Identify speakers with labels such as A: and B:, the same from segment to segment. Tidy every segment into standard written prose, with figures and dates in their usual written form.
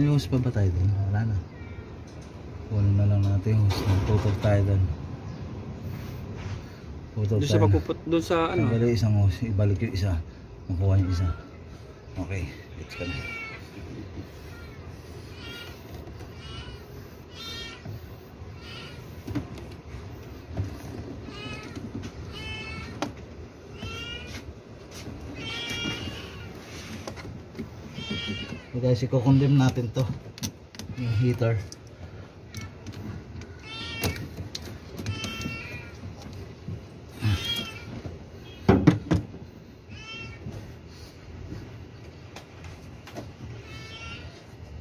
A: May hose pa ba tayo doon? Wala na. Kunin na lang natin yung hose. Tutok tayo doon.
B: Doon sa pagpuput, doon sa ano?
A: Tanggalin isang hose, ibalik yung isa. Makuha yung isa. Okay, let's go. Guys, i-condemn natin to yung heater.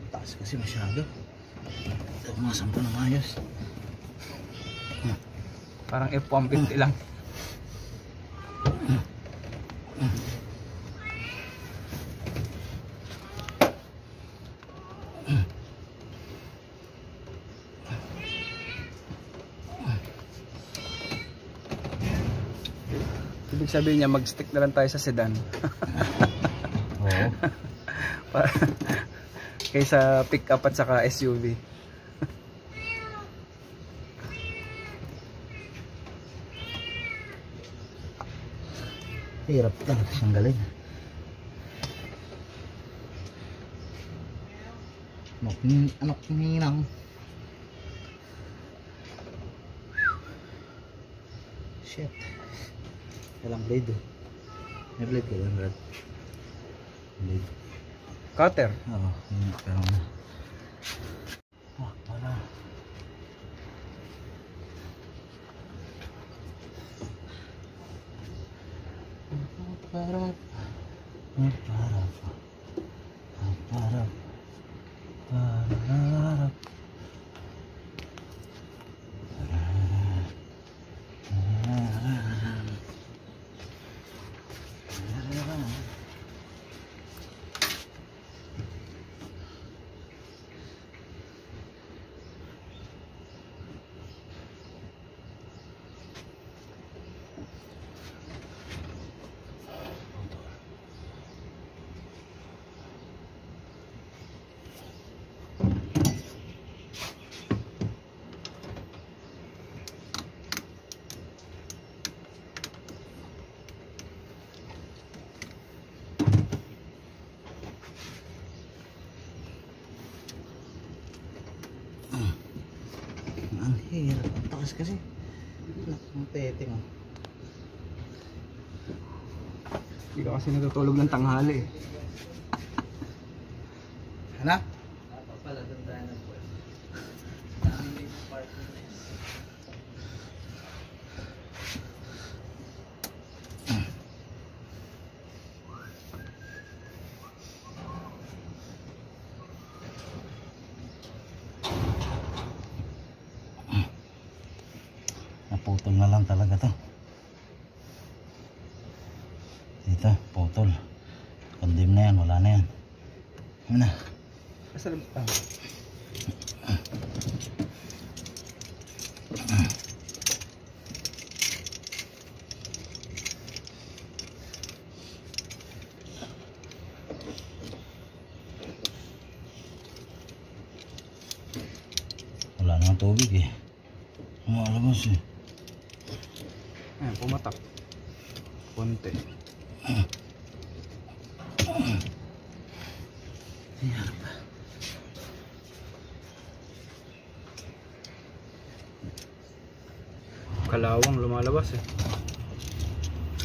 A: Taas kasi masyado. Ito masampa ng ayos.
B: Parang F-150 lang. Ibig sabihin niya mag-stick na lang tayo sa sedan.
A: Oo.
B: Kaysa pick up at saka SUV.
A: Hirap talaga siyang galing. Anak ninang. Shit. Walang blade. May blade ka lang, Brad. Blade.
B: Cutter.
A: Oo, pero na. Wala. Parap. Ang hirap. Ang takas kasi. Ang pete mo.
B: Hindi ka kasi natutulog ng tanghali eh.
A: Anak? Naputol na lang talaga to. Dito, putol. Condemn na yan, wala na yan. Ano na?
B: Asan ba?
A: Wala nang tubig eh. Lumalabas eh.
B: Ayan, pumatak. Konti. Kalawang lumalabas eh.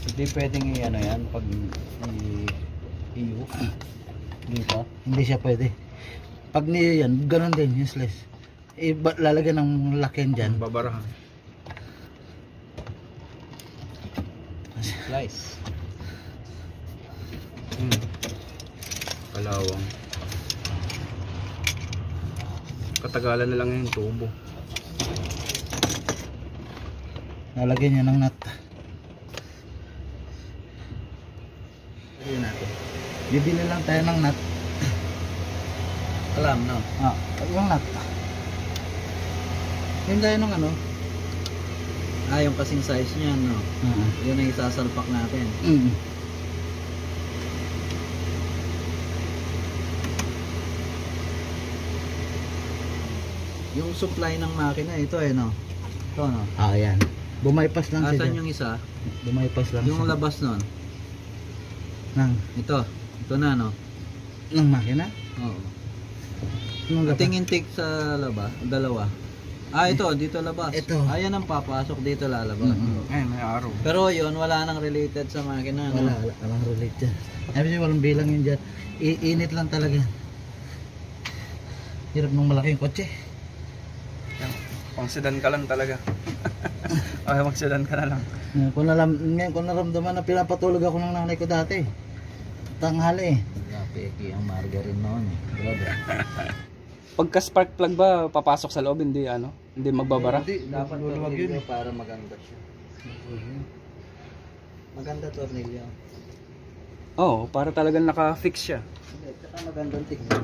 A: Hindi pwedeng i-ano yan pag i-iyo dito. Hindi siya pwede. Pag niyo yan, ganun din, useless. Lalagyan ng lakin dyan.
B: Babarahan.
A: Slice.
B: Kalawang. Katagalan na lang yung tubo.
A: Lalagyan niya ng nut. Lagyan natin. Bibili lang tayo ng nut.
B: Alam, no?
A: Yung nut. Yung tayo ng ano?
C: Yung kasing size niya, no? Yun ang isasalpak natin. Yung supply ng makina, ito eh, no? Ito, no?
A: Ah, ayan. Bumaypas lang siya.
C: Asan
A: dyan.
C: yung isa?
A: Bumaypas lang
C: Yung
A: siya.
C: labas nun?
A: Nang,
C: Ito na, no?
A: ng makina?
C: Oo.
A: Nung
C: Ating intake sa labas, dalawa. Ah, ito, dito labas.
A: Ito.
C: Ayan ang papasok, dito lalabas.
B: Ayun, may araw.
C: Pero yun, wala nang related sa makina, no?
A: Wala, walang relate dyan. Sabi siya, walang bilang yun dyan. Iinit lang talaga. Hirap ng malaking kotse.
B: Pang sedan ka lang talaga. Okay, mag-sedan ka na lang.
A: Ngayon ko naramdaman na pinapatulog ako ng nanay ko dati. Tanghali.
C: Peki ang margarine noon eh. Brother.
B: Pagka spark plug ba, papasok sa loob, hindi hindi magbabara?
A: Hindi,
C: Dapat
A: luluwag yun
C: tornilyo para maganda siya. Maganda tornilyo.
B: Oo, para talagang naka-fix siya.
C: Hindi, tsaka magandang tignan.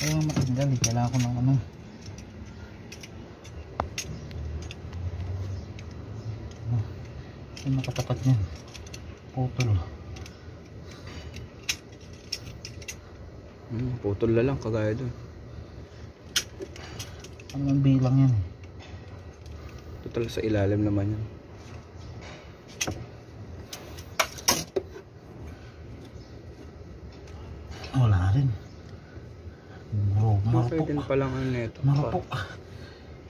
A: Ayaw matanggal eh. Kailangan ko ng ano. Yung nakatapat niya. Putol.
B: Putol na lang, kagaya doon.
A: Ano ang bilang yan eh.
B: Total sa ilalim naman yan.
A: Wala rin. Bro,
B: Okay din
A: marupok.
B: palang ano neto.
A: Marupok.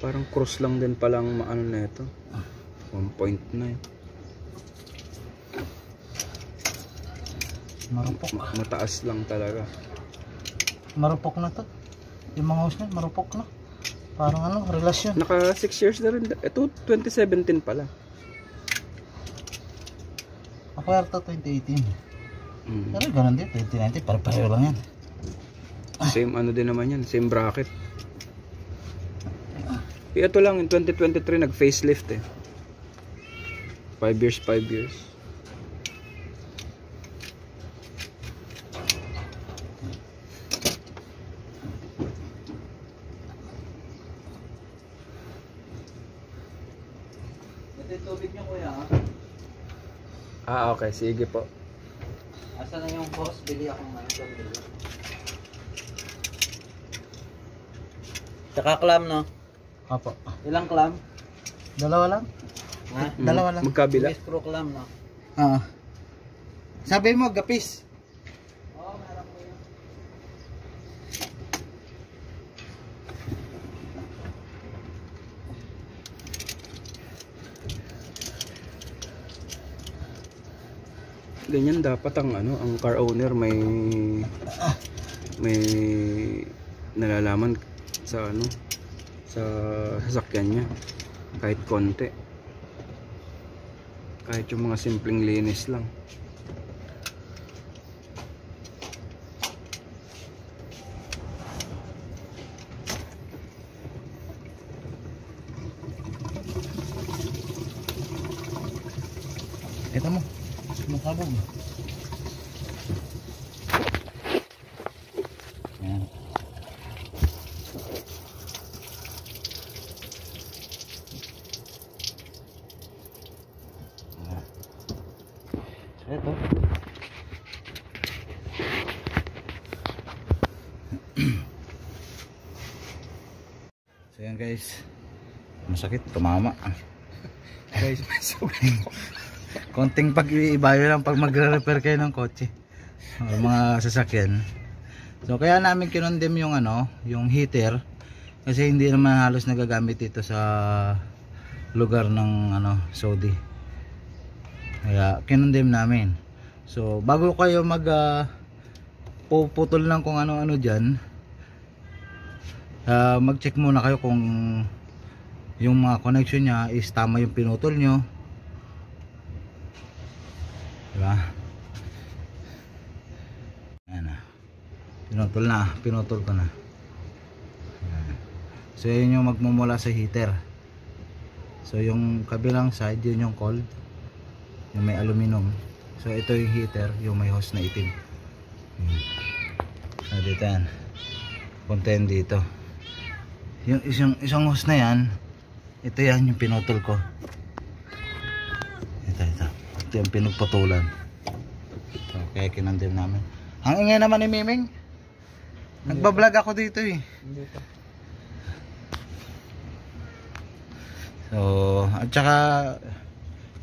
B: Parang cross lang din palang ano neto. 1.9.
A: Marupok.
B: Mataas lang talaga.
A: Marupok na to. Yung mga hose na, marupok na. Parang ano, relasyon.
B: Naka 6 years na rin. Ito 2017 pala.
A: Ako yata 2018. Pero ganun din, 2019. Pareho lang yan.
B: Same ano din naman yan. Same bracket. Ito lang, in 2023 nag-facelift eh. 5 years, 5 years.
C: Ito yung tubig niyo, kuya.
B: Okay. Sige po.
C: Asa na yung hose? Bili akong tornilyo. Tsaka clam, no?
A: Apo.
C: Ilang clam?
A: Dalawa lang?
C: Ha?
A: Dalawa lang.
B: Magkabila.
C: May screw clam, no?
A: Oo. Sabi mo, gapis.
C: Oo, meron ko yun.
B: Ganyan dapat ang ang car owner may nalalaman sa sa sasakyan niya kahit konti. Kahit yung mga simpleng linis lang.
A: Ito mo. Makabog. Yan. Ito. So yan guys. Masakit, tumama.
B: Guys,
A: Konting pag-iibayo lang pag magre-repair kayo ng kotse o mga sasakyan. So kaya namin kinondem yung yung heater kasi hindi naman halos nagagamit dito sa lugar ng Saudi. Kaya kinondem namin. So bago kayo puputol lang kung ano-ano diyan, mag-check muna kayo kung yung mga connection niya is tama yung pinutol nyo. Diba? Ayan na. Pinutol ko na. Ayan. So yun yung magmumula sa heater. So yung kabilang side, yun yung cold. Yung may aluminum. So ito yung heater, yung may hose na itim. So dito yan. Content dito. Yung isang hose na yan, ito yan yung pinutol ko. Ito yung pinagputulan. So, kaya kinandem namin. Ang ingay naman ni Miming. Nagbablog ako dito eh.
B: Hindi pa.
A: So, at saka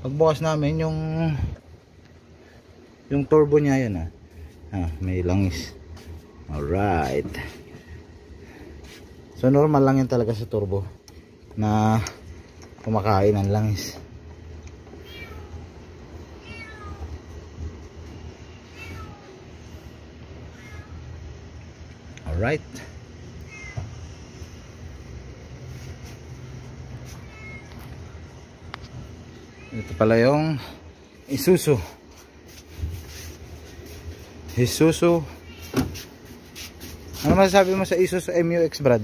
A: pagbukas namin yung turbo niya yan may langis. Alright. So normal lang yan talaga sa turbo na kumakain ng langis. Alright. Ito pala yung Isuzu. Ano masasabi mo sa Isuzu MU-X, Brad?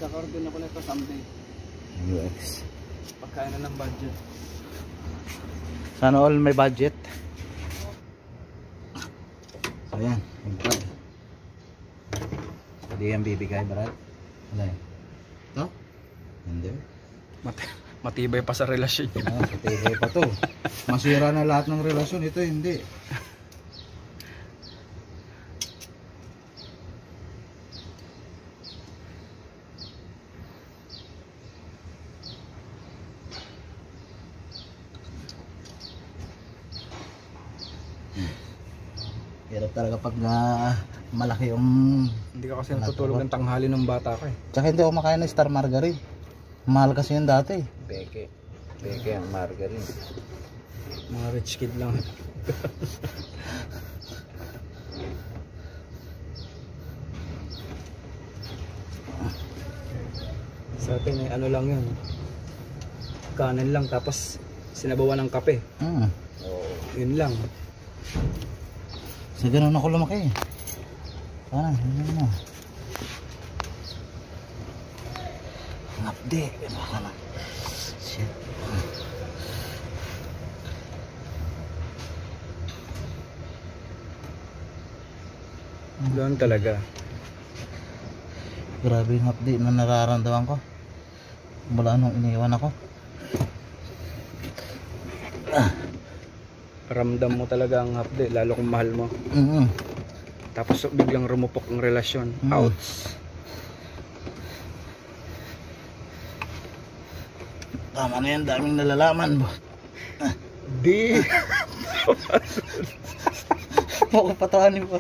B: Kakaroon din ako nito someday.
A: MU-X.
B: Pagkain na ng budget.
A: Sana all may budget. So yan. Hindi yan bibigay, Brad. Wala yan. Ito? Hindi.
B: Matibay pa sa relasyon niya.
A: Matibay pa to. Masira na lahat ng relasyon. Ito hindi. Hirap talaga pag malaki yung...
B: Hindi ka kasi natutulog ng tanghali ng bata ko eh.
A: Tsaka hindi ako makain ng Star Margarine. Mahal kasi yun dati.
C: Beke ang margarine.
B: Mga rich kid lang. Sa atin ano lang yun. Kanin lang tapos sinabawan ng kape. Yun lang.
A: Sa ganun ako lumaki. Sana, yun na. Ngapdi. Baka na. Shit.
B: Doon talaga.
A: Grabe yung ngapdi na nararamdaman ko. Mula nung iniwan ako.
B: Ramdam mo talaga ang hapde, lalo kung mahal mo. Tapos biglang rumupok ang relasyon. Ouch.
A: Tama na yan, daming nalalaman.
B: Di.
A: Makapatawanin po.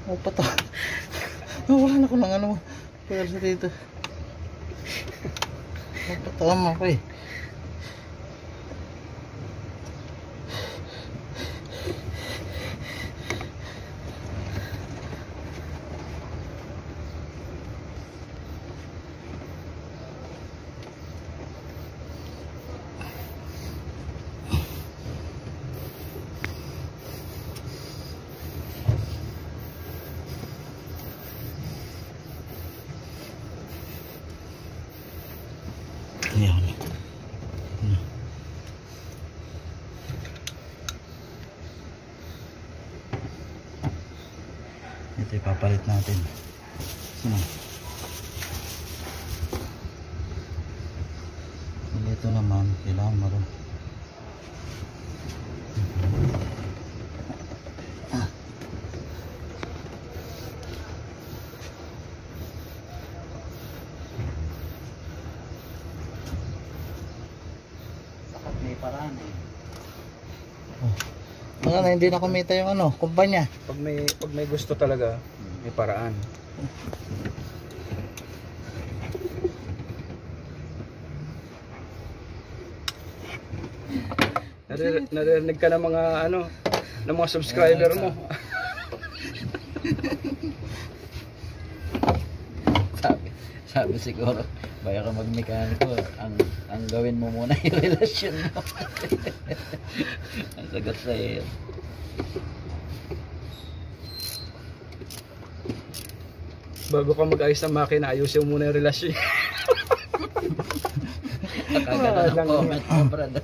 A: Makapatawanin. Wala na ko ng ano. Pwede sa dito. Makapatawanin mo ako eh. Yan. Ito ipapalit natin. Ito naman kailangan maroon. Paraan eh. Hindi na kumita yung kumpanya.
B: Pag may gusto talaga, may paraan. Narinig ka ng mga ng mga subscriber mo.
C: Sabi siguro, baya ka magmekaniko, ang gawin mo muna yung relasyon mo. Ang sagot sa iyo.
B: Bago ka mag-ayos ng makina, ayusin mo muna yung relasyon.
C: Kaganda ng comment mo, brad.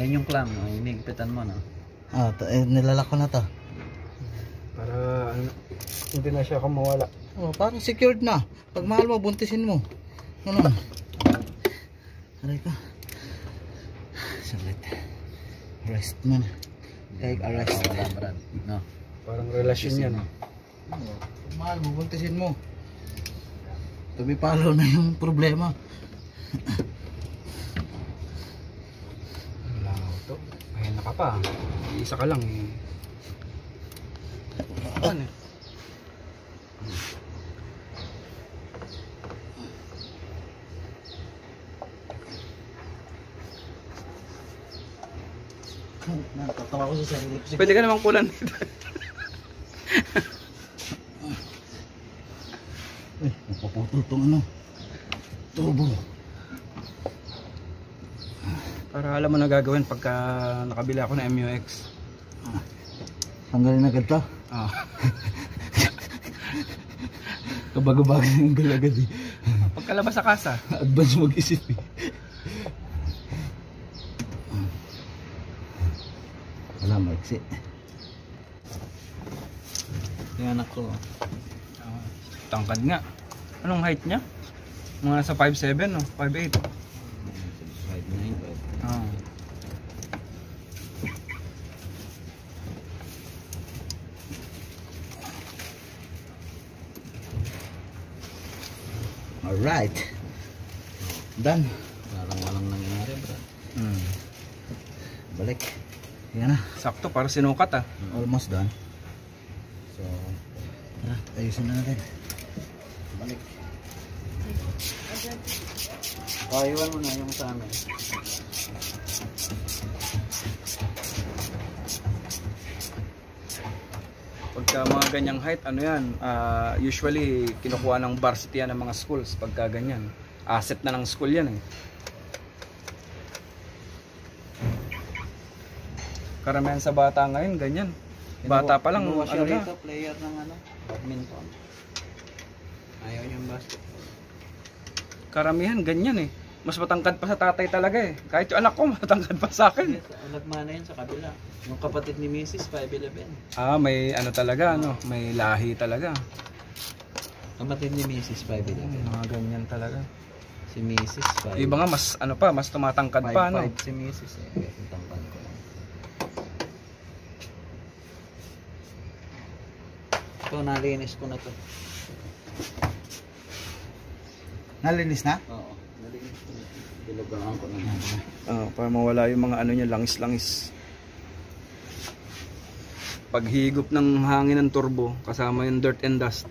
C: Yan yung clam, no? Hinigpitan mo, no?
A: Nilalak ko na to.
B: Hindi na siya kumawala.
A: Oh, parang secured na. Pag mahal mo, buntisin mo. Ano? Aray ka. Saglit. Rest man. Take a rest.
C: Wala, Brad. No.
B: Parang relasyon yan.
A: Oh, pag mahal mo, buntisin mo. Tumipalo na yung problema.
B: Wala nga ito. Ayan na ka pa. Isa ka lang eh. Ano?
A: Natatawa ko sa sarili ko.
B: Pwede ka namang kulan dito.
A: Napaputol tong ano. Turbo.
B: Para alam mo na gagawin pagka nakabila ako ng MUX.
A: Tanggalin agad to.
B: Ah.
A: Kabag-abag ng galagad eh.
B: Pagkalabas sa kasa.
A: Advance mag-isip eh. Wala, maiksi.
C: Yung anak ko.
B: Tangkad nga. Anong height niya? Mga nasa 5'7", no? 5'8".
C: 5'9", 5'9".
B: Ah.
A: Alright. Done.
C: Parang walang nangyari, Brad.
A: Balik. Yan na.
B: Sakto, para sinukat ah.
A: Almost done. So, tara, ayusin na natin. Balik.
C: Iwan mo na yung sa amin.
B: Pagka mga ganyang height, ano yan, usually kinukuha ng varsity yan ng mga schools pagka ganyan. Asset na ng school yan eh. Karamihan sa bata ngayon, ganyan. Bata pa lang,
C: Kinuha siya
B: ano na.
C: rito, player ng ano, badminton. Ayaw niyang basketball.
B: Karamihan, ganyan eh. Mas matangkad pa sa tatay talaga eh. Kahit yung anak ko, matangkad pa sa akin.
C: Nagmana yun sa kabila. Yung kapatid ni Mrs. 5'11".
B: May ano talaga, ano, may lahi talaga.
C: Kapatid ni Mrs. 5'11".
B: Mga ganyan talaga.
C: Si Mrs. 5'5".
B: Iba nga, mas ano pa, mas tumatangkad pa, no?
C: 5'5" si Mrs. eh. Ang tangkad ko lang. Ito, nalinis ko na to.
A: Nalinis na?
C: Oo, nalinis ko na. Dilugaan ko na.
B: Para mawala yung mga ano niya, langis-langis. Paghigop ng hangin ng turbo, kasama yung dirt and dust.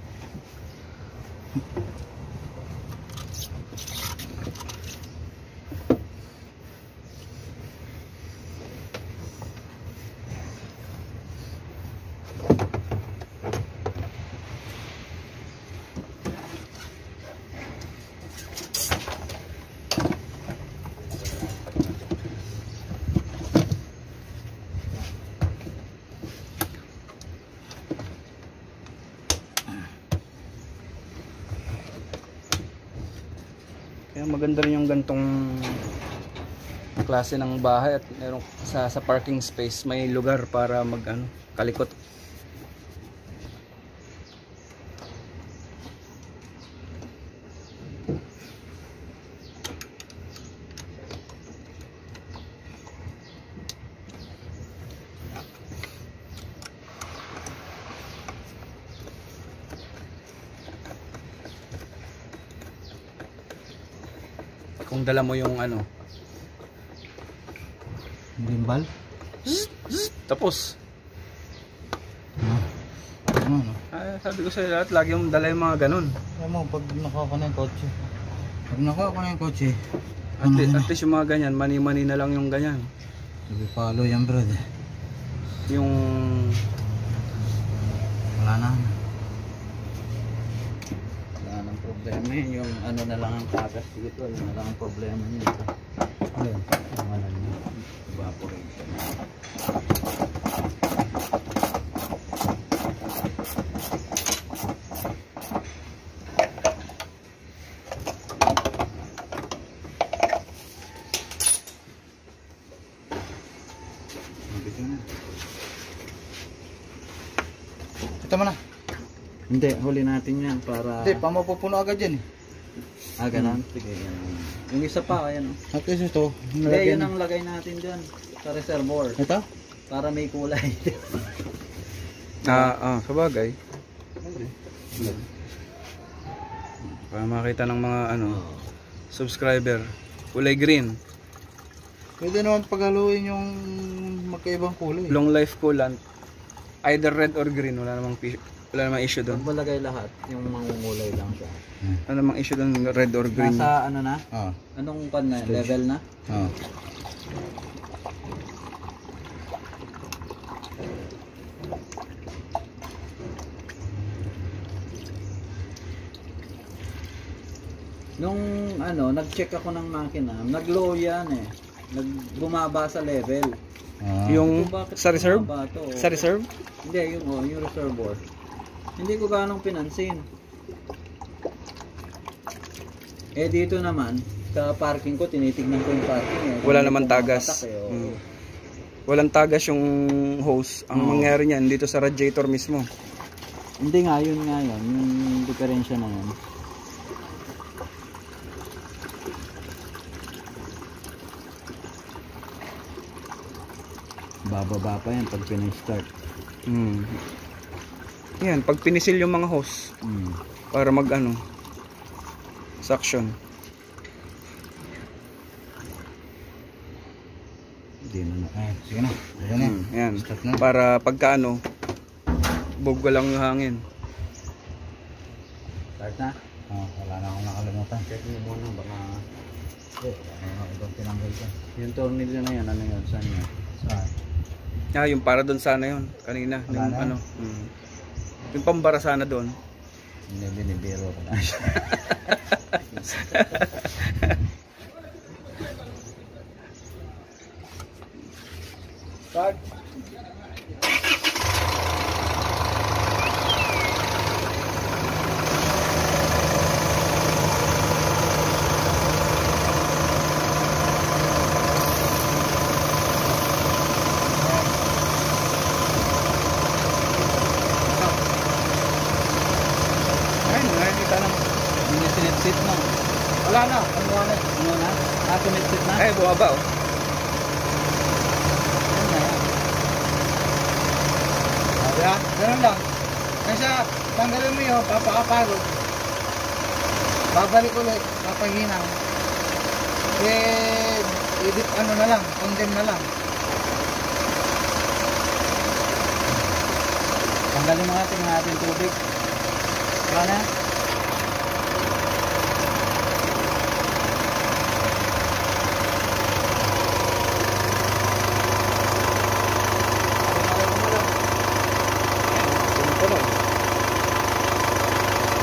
B: Kaya maganda rin yung gantong klase ng bahay at merong sa parking space may lugar para mag ano, kalikot. Kung dala mo yung ano,
A: Gimbal?
B: tapos
A: Ano, no?
B: sabi ko sa lahat, lagi mong dala yung mga ganun.
A: Alam mo, pag nakuha ko na yung kotse. Pag nakuha ko na yung kotse,
B: At least yung mga ganyan, mani-mani na lang yung ganyan.
A: sabi palo yan, bro.
B: Yung
A: Wala na.
C: Wala nang problema yun. Yung ano na lang ang tagas dito. Yun na lang ang problema niya.
A: Ayun.
C: Yung ano niya. Evaporation.
A: Ito mo na.
C: Hindi, huli natin yan para...
A: Hindi, mapupuno agad yan eh.
C: Ganon. Sige, yan. Yung isa pa, ayan.
A: At least ito,
C: Hindi, yun ang lagay natin dyan. Sa reservoir.
A: Ito?
C: Para may kulay.
B: Sabagay. Para makita ng mga subscriber. Kulay green.
A: Pwede naman paghaluin yung magkaibang kulay.
B: Long life coolant. Either red or green. Wala namang issue doon.
C: Pag malagay lahat, yung mangungulay lang siya.
B: Ano namang issue doon, red or green?
C: Nasa ano na?
A: Ah.
C: Anong pan na? Level na?
A: Ah.
C: Nung nag-check ako ng makina, nag-low yan eh. Bumaba sa level.
A: Ah.
B: Yung
C: Kung bakit
B: sa reserve?
C: bumaba to,
B: Sa reserve?
C: Hindi, yung reservoir. Hindi ko ganong pinansin. Eh dito naman, sa parking ko, tinitignan ko yung parking eh.
B: Wala
C: Hindi
B: naman
C: ko
B: tagas.
C: makatak eh, oo.
B: Walang tagas yung hose. Ang mangyari niyan dito sa radiator mismo.
C: Hindi nga, yun. Yung diferensya na yun. Bababa pa yan pag pinay-start.
B: Yan, pag pinisil yung mga hose para mag suction.
A: Hindi na. Sige na. Ayan na.
B: Yan.
A: Start na.
B: Para pagka bugwa lang yung hangin.
C: Start na?
A: Wala na akong nakalimutan.
C: Check mo muna baka
A: Ibang tinanggal ka.
C: yung tornilyo na yan, ano yun? Saan yun?
A: Saan?
B: Yung para doon sana yun kanina.
A: Wala na.
B: Yung pambara sana doon.
C: Hindi, binibiro ko na siya.
B: Start.
C: Sinit-sit mo.
A: Wala na.
C: Ano na? Sinit-sit na?
B: Ay, bumaba oh.
C: Yan na yan.
A: Sabi ha? Ganun lang. Kasi tanggalin mo yun, papakapagod. Babalik ulit, papahinang. Edit na lang, condemn na lang.
C: Tanggalin mo nga, tingnan natin tubig. Wala na?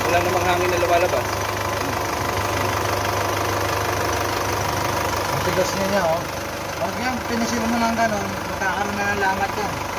B: Wala namang hangin na lumalabas.
A: Ang tigas niya oh. Pag yan, pinisil mo ng ganun, magkakaroon na ng lamat yan.